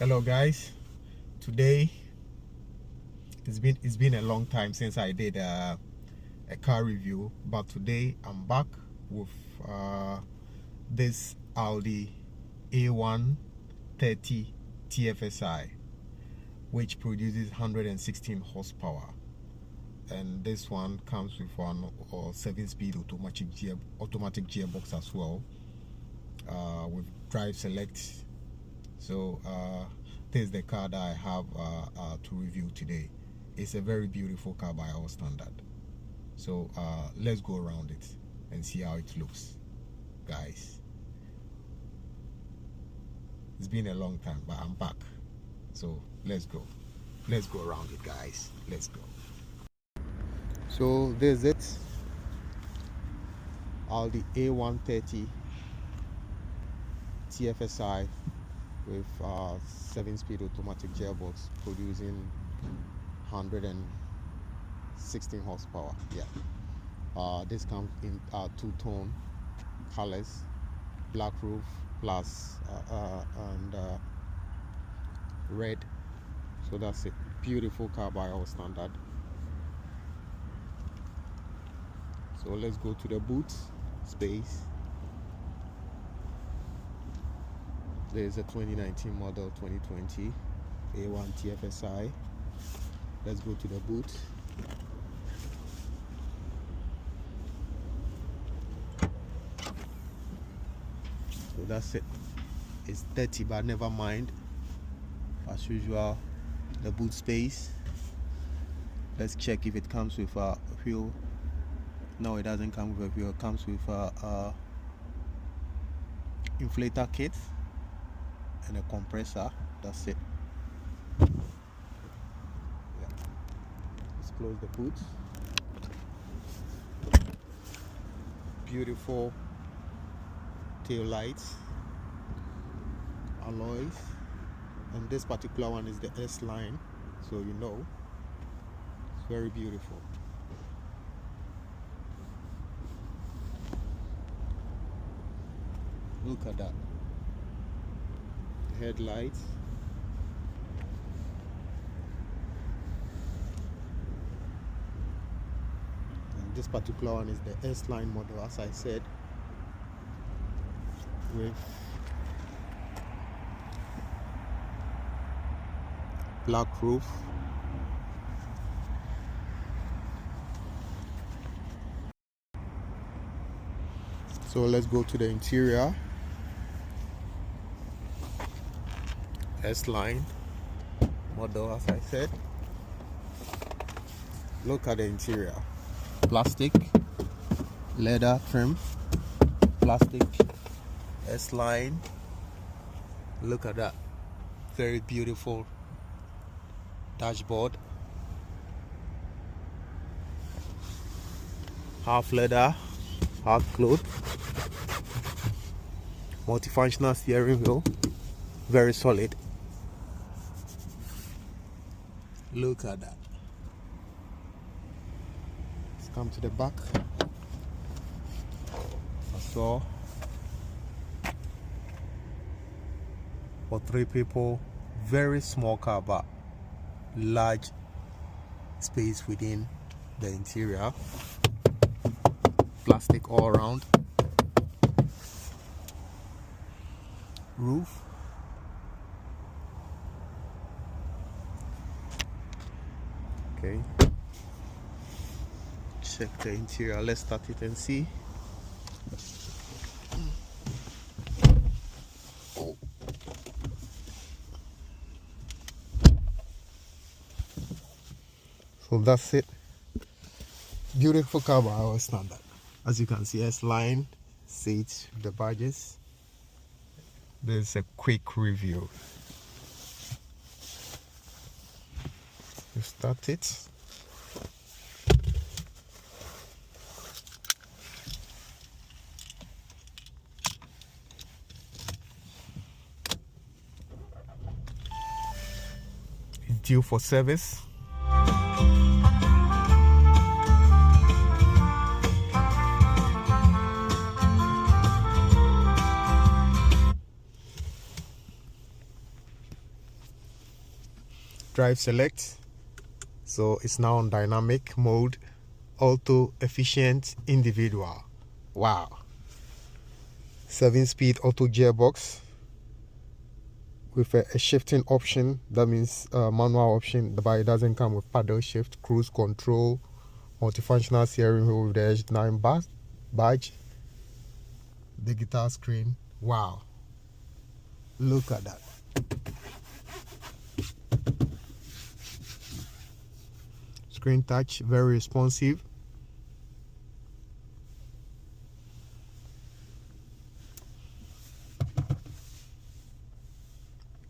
Hello guys, today it's been a long time since I did a car review, but today I'm back with this Audi A130 TFSI, which produces 116 horsepower, and this one comes with one 7-speed automatic gearbox as well, with drive select. So this is the car that I have to review today. It's a very beautiful car by our standard. So let's go around it and see how it looks, guys. It's been a long time, but I'm back. So let's go around it, guys. Let's go. So there's it, Audi A130 TFSI with 7-speed automatic gearbox producing 116 horsepower. This comes in two-tone colors, black roof plus and red. So that's it. Beautiful car by our standard. So let's go to the boot space. There's a 2019 model 2020 A1 TFSI. Let's go to the boot. So that's it. It's dirty, but never mind. As usual, the boot space. Let's check if it comes with a wheel. No, it doesn't come with a wheel. It comes with a inflator kit and a compressor. That's it. Let's close the boot. Beautiful tail lights, alloys, and this particular one is the S line, so you know it's very beautiful. Look at that. Headlights, and this particular one is the S line model, as I said, with black roof, so let's go to the interior. S-line model, as I said. Look at the interior. Plastic, leather trim, plastic, S-line. Look at that. Very beautiful dashboard. Half leather, half cloth. Multifunctional steering wheel. Very solid. Look at that. Let's come to the back. So for 3 people, very small car, but large space within the interior. Plastic all around. Roof. Okay, check the interior. Let's start it and see. So that's it. Beautiful car by our standard. As you can see, S-line seats, the badges. There's a quick review. You start it. It's due for service. drive select, so it's now on dynamic mode, auto, efficient, individual. Wow. 7-speed auto gearbox with a shifting option. That means manual option, but it doesn't come with paddle shift. Cruise control, multifunctional steering wheel with the H9 badge, digital screen. Wow, look at that. Screen touch, very responsive.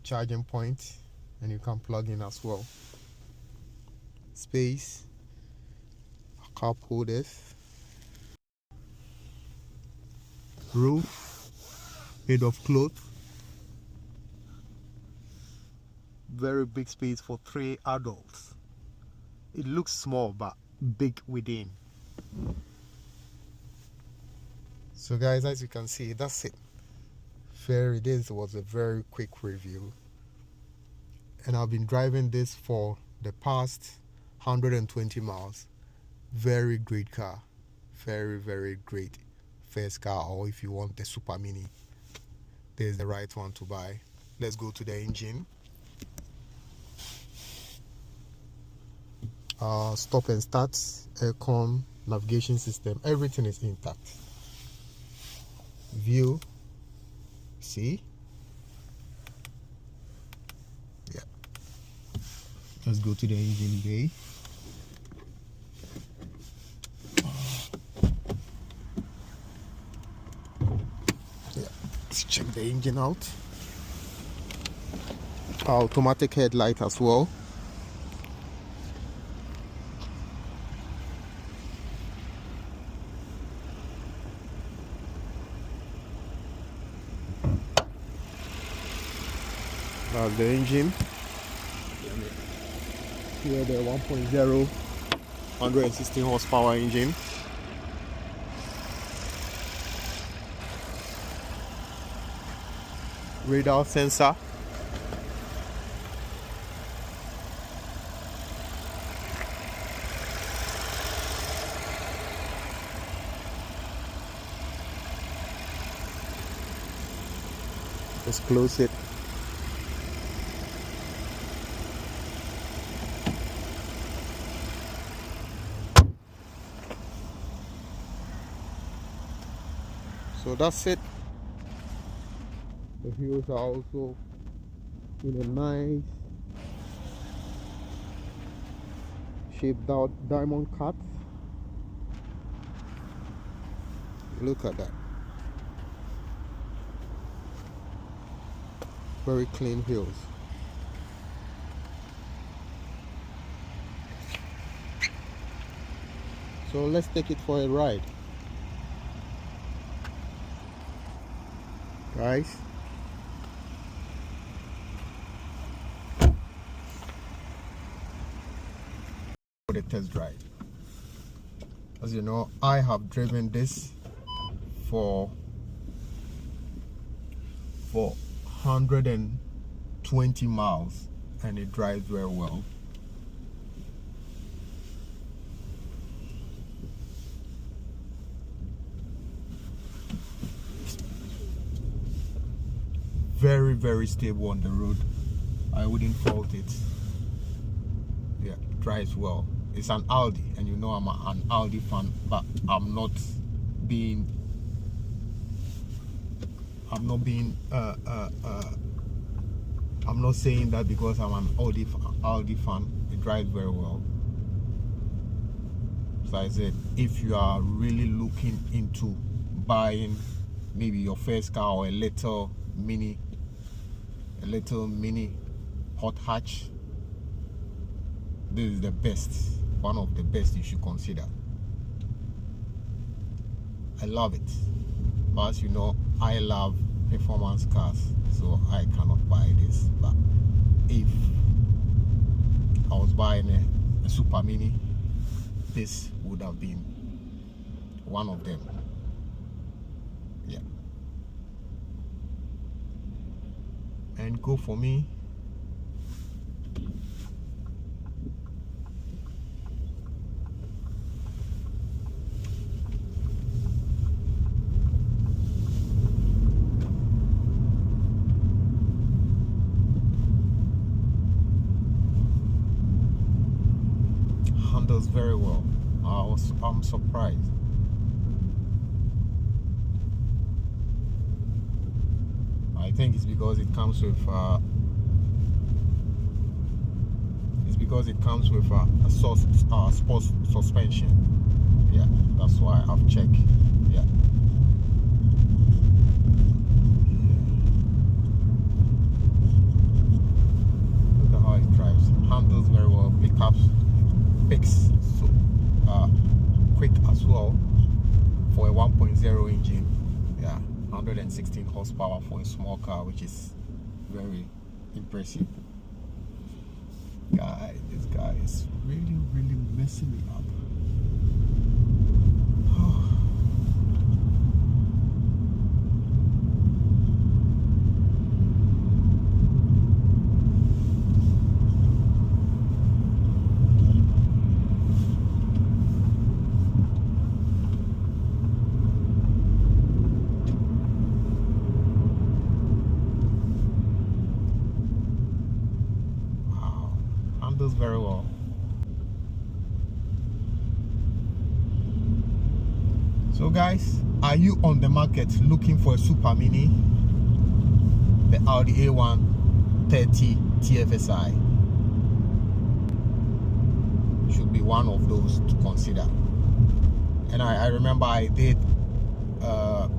Charging point, and you can plug in as well. Space, cup holders, roof made of cloth. Very big space for 3 adults. It looks small but big within. So guys, as you can see, that's it. This was a very quick review, and I've been driving this for the past 120 miles. Very great car, very great first car, or if you want the Supermini, there's the right one to buy. Let's go to the engine. Stop and start, aircon, navigation system, everything is intact. View, see, yeah. Let's go to the engine bay. Yeah, let's check the engine out. Automatic headlight as well. That's the engine. Here the 1.0 116 horsepower engine. Radar sensor. Let's close it. So that's it. The wheels are also in a nice shaped out diamond cut. Look at that. Very clean wheels. So let's take it for a ride, guys. For the test drive. As you know, I have driven this for 120 miles and it drives very well. Very stable on the road. I wouldn't fault it. Yeah, drives well. It's an Audi, and you know I'm an Audi fan, but I'm not saying that because I'm an Audi fan. It drives very well. So I said, if you are really looking into buying maybe your first car or a little mini hot hatch, this is the best, one of the best you should consider. I love it, but as you know, I love performance cars, so I cannot buy this. But if I was buying a Supermini, this would have been one of them. Yeah. And go for me. handles very well. I'm surprised. I think it's because it comes with a sports suspension. Yeah, that's why I've checked. Yeah. Look at how it drives. Handles very well. Picks so quick as well for a 1.0 engine. Yeah, 116 horsepower for a small car, which is very impressive. Guy, this guy is really messing me up. Handles very well. So guys, are you on the market looking for a Supermini? The Audi A1 30 TFSI should be one of those to consider. And I remember I did a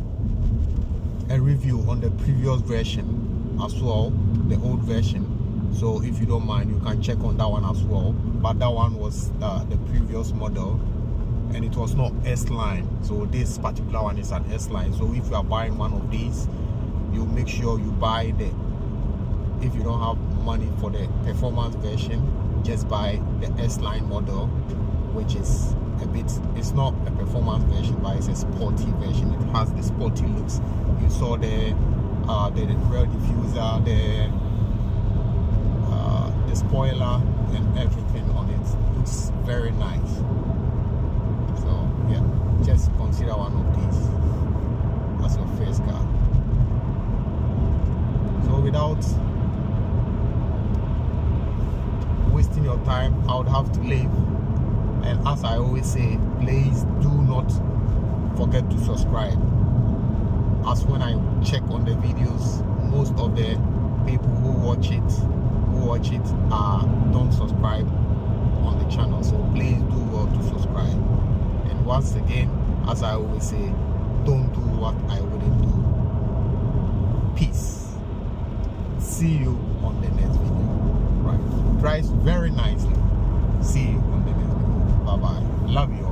review on the previous version as well, the old version. So if you don't mind, you can check on that one as well. But that one was the previous model, and it was not S-Line. So this particular one is an S-Line. So if you are buying one of these, you make sure you buy if you don't have money for the performance version, just buy the S-Line model, which is it's not a performance version, but it's a sporty version. It has the sporty looks. You saw the rear diffuser, the spoiler and everything on it. Looks very nice. So yeah, just consider one of these as your first car. So without wasting your time, I would have to leave. And as I always say, please do not forget to subscribe. As when I check on the videos, most of the people who watch it don't subscribe on the channel. So please do well to subscribe. And once again, as I always say, don't do what I wouldn't do. Peace. See you on the next video. Right, drives very nicely. See you on the next video. Bye bye. Love you all.